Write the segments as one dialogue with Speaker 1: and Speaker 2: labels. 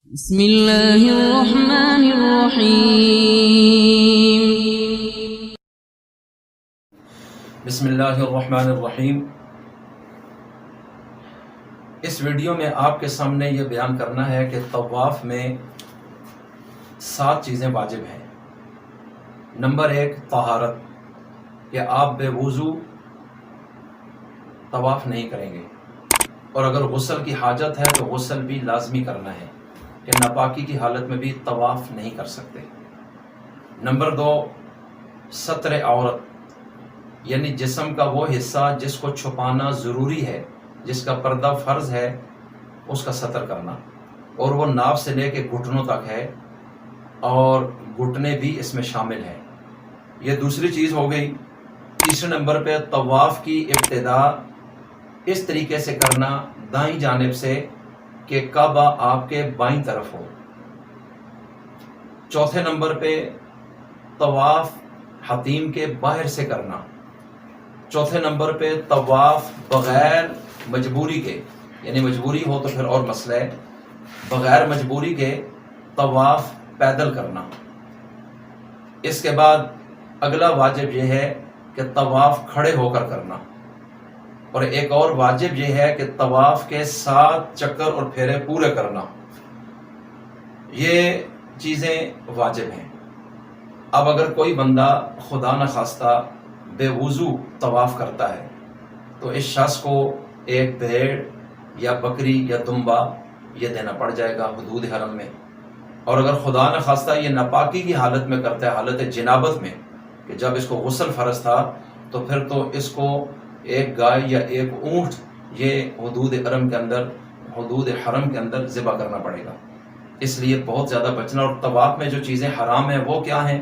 Speaker 1: بسم اللہ الرحمن الرحیم
Speaker 2: بسم اللہ الرحمن الرحیم۔ اس ویڈیو میں آپ کے سامنے یہ بیان کرنا ہے کہ طواف میں 7 چیزیں واجب ہیں۔ نمبر 1 طہارت، کہ آپ بے وضو طواف نہیں کریں گے، اور اگر غسل کی حاجت ہے تو غسل بھی لازمی کرنا ہے، کہ ناپاکی کی حالت میں بھی طواف نہیں کر سکتے۔ نمبر 2 ستر عورت، یعنی جسم کا وہ حصہ جس کو چھپانا ضروری ہے، جس کا پردہ فرض ہے، اس کا ستر کرنا، اور وہ ناف سے لے کے گھٹنوں تک ہے، اور گھٹنے بھی اس میں شامل ہیں۔ یہ دوسری چیز ہو گئی۔ تیسرے نمبر پہ طواف کی ابتدا اس طریقے سے کرنا دائیں جانب سے کہ کعبہ آپ کے بائیں طرف ہو۔ چوتھے نمبر پہ طواف حتیم کے باہر سے کرنا۔ چوتھے نمبر پہ طواف بغیر مجبوری کے، یعنی مجبوری ہو تو پھر اور مسئلہ ہے، بغیر مجبوری کے طواف پیدل کرنا۔ اس کے بعد اگلا واجب یہ ہے کہ طواف کھڑے ہو کر کرنا، اور ایک اور واجب یہ ہے کہ طواف کے 7 چکر اور پھیرے پورے کرنا۔ یہ چیزیں واجب ہیں۔ اب اگر کوئی بندہ خدا نخواستہ بے وضو طواف کرتا ہے تو اس شخص کو ایک بھیڑ یا بکری یا دمبا یہ دینا پڑ جائے گا حدود حرم میں۔ اور اگر خدا نخواستہ یہ ناپاکی کی حالت میں کرتا ہے، حالت جنابت میں، کہ جب اس کو غسل فرض تھا، تو پھر تو اس کو ایک گائے یا ایک اونٹ یہ حدود حرم کے اندر ذبح کرنا پڑے گا۔ اس لیے بہت زیادہ بچنا۔ اور طواف میں جو چیزیں حرام ہیں وہ کیا ہیں؟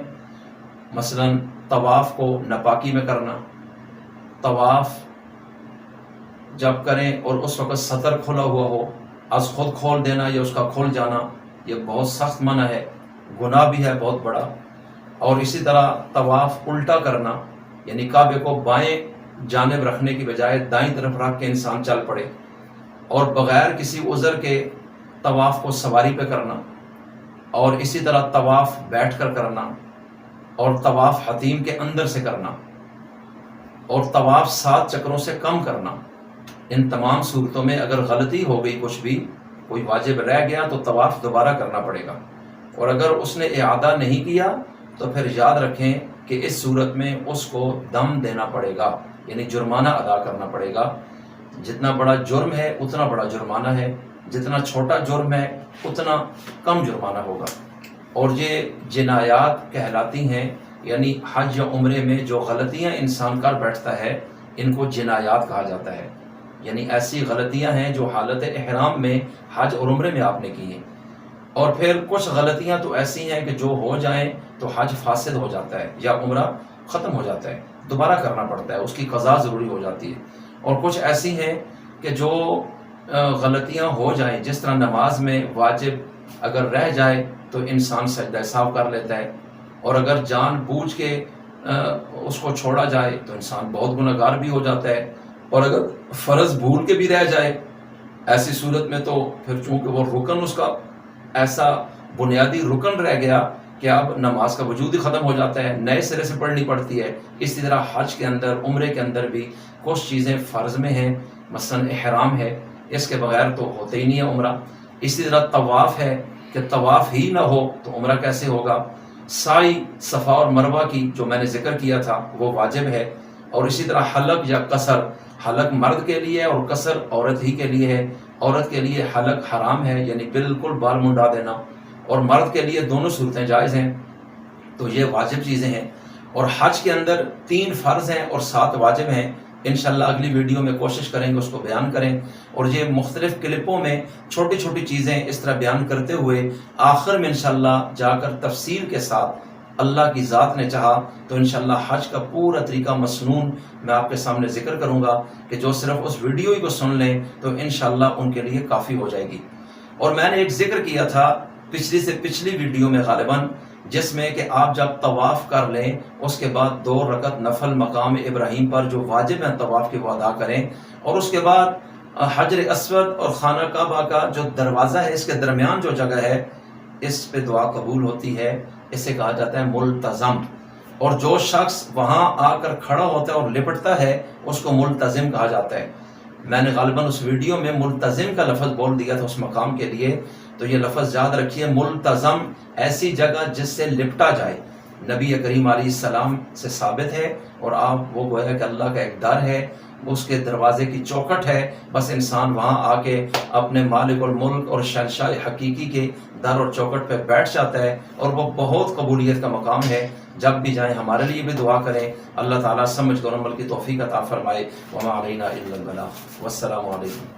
Speaker 2: مثلا طواف کو ناپاکی میں کرنا، طواف جب کریں اور اس وقت ستر کھلا ہوا ہو، از خود کھول دینا یا اس کا کھل جانا، یہ بہت سخت منع ہے، گناہ بھی ہے بہت بڑا۔ اور اسی طرح طواف الٹا کرنا، یعنی کعبے کو بائیں جانب رکھنے کی بجائے دائیں طرف رکھ کے انسان چل پڑے، اور بغیر کسی عذر کے طواف کو سواری پہ کرنا، اور اسی طرح طواف بیٹھ کر کرنا، اور طواف حتیم کے اندر سے کرنا، اور طواف 7 چکروں سے کم کرنا۔ ان تمام صورتوں میں اگر غلطی ہو گئی، کچھ بھی کوئی واجب رہ گیا، تو طواف دوبارہ کرنا پڑے گا۔ اور اگر اس نے اعادہ نہیں کیا تو پھر یاد رکھیں کہ اس صورت میں اس کو دم دینا پڑے گا، یعنی جرمانہ ادا کرنا پڑے گا۔ جتنا بڑا جرم ہے اتنا بڑا جرمانہ ہے، جتنا چھوٹا جرم ہے اتنا کم جرمانہ ہوگا۔ اور یہ جنایات کہلاتی ہیں، یعنی حج یا عمرے میں جو غلطیاں انسان کر بیٹھتا ہے ان کو جنایات کہا جاتا ہے، یعنی ایسی غلطیاں ہیں جو حالت احرام میں حج اور عمرے میں آپ نے کی ہیں۔ اور پھر کچھ غلطیاں تو ایسی ہیں کہ جو ہو جائیں تو حج فاسد ہو جاتا ہے یا عمرہ ختم ہو جاتا ہے، دوبارہ کرنا پڑتا ہے، اس کی قضا ضروری ہو جاتی ہے۔ اور کچھ ایسی ہیں کہ جو غلطیاں ہو جائیں، جس طرح نماز میں واجب اگر رہ جائے تو انسان سجدہ سہو کر لیتا ہے، اور اگر جان بوجھ کے اس کو چھوڑا جائے تو انسان بہت گنہگار بھی ہو جاتا ہے۔ اور اگر فرض بھول کے بھی رہ جائے، ایسی صورت میں تو پھر چونکہ وہ رکن اس کا ایسا بنیادی رکن رہ گیا کہ اب نماز کا وجود ہی ختم ہو جاتا ہے، نئے سرے سے پڑھنی پڑتی ہے۔ اسی طرح حج کے اندر، عمرے کے اندر بھی کچھ چیزیں فرض میں ہیں، مثلا احرام ہے، اس کے بغیر تو ہوتے ہی نہیں ہے عمرہ۔ اسی طرح طواف ہے کہ طواف ہی نہ ہو تو عمرہ کیسے ہوگا۔ سعی صفا اور مروہ کی جو میں نے ذکر کیا تھا وہ واجب ہے۔ اور اسی طرح حلق یا قصر، حلق مرد کے لیے اور قصر عورت ہی کے لیے ہے۔ عورت کے لیے حلق حرام ہے، یعنی بالکل بال منڈا دینا، اور مرد کے لیے دونوں صورتیں جائز ہیں۔ تو یہ واجب چیزیں ہیں۔ اور حج کے اندر 3 فرض ہیں اور 7 واجب ہیں۔ انشاءاللہ اگلی ویڈیو میں کوشش کریں گے اس کو بیان کریں، اور یہ مختلف کلپوں میں چھوٹی چھوٹی چیزیں اس طرح بیان کرتے ہوئے آخر میں انشاءاللہ جا کر تفصیل کے ساتھ اللہ کی ذات نے چاہا تو انشاءاللہ حج کا پورا طریقہ مسنون میں آپ کے سامنے ذکر کروں گا، کہ جو صرف اس ویڈیو ہی کو سن لیں تو انشاءاللہ ان کے لیے کافی ہو جائے گی۔ اور میں نے ایک ذکر کیا تھا پچھلی سے پچھلی ویڈیو میں غالباً، جس میں کہ آپ جب طواف کر لیں اس کے بعد 2 رکعت نفل مقام ابراہیم پر جو واجب ہیں طواف کے وہ ادا کریں، اور اس کے بعد حجر اسود اور خانہ کعبہ کا جو دروازہ ہے، اس کے درمیان جو جگہ ہے، اس پہ دعا قبول ہوتی ہے، اسے کہا جاتا ہے ملتزم. اور جو شخص وہاں آ کر کھڑا ہوتا ہے اور لپٹتا ہے اس کو ملتزم کہا جاتا ہے. میں نے غالباً اس ویڈیو میں ملتزم کا لفظ بول دیا تھا اس مقام کے لیے، تو یہ لفظ یاد رکھیے، ملتزم ایسی جگہ جس سے لپٹا جائے. نبی کریم علیہ السلام سے ثابت ہے، اور آپ وہ گویا کہ اللہ کا ایک در ہے، اس کے دروازے کی چوکھٹ ہے، بس انسان وہاں آ کے اپنے مالک الملک اور شہنشاہ حقیقی کے در اور چوکھٹ پہ بیٹھ جاتا ہے، اور وہ بہت قبولیت کا مقام ہے. جب بھی جائیں ہمارے لیے بھی دعا کریں، اللہ تعالیٰ سمجھ کر عمل کی توفیق عطا فرمائے. وما علینا الا البلاغ. والسلام علیکم.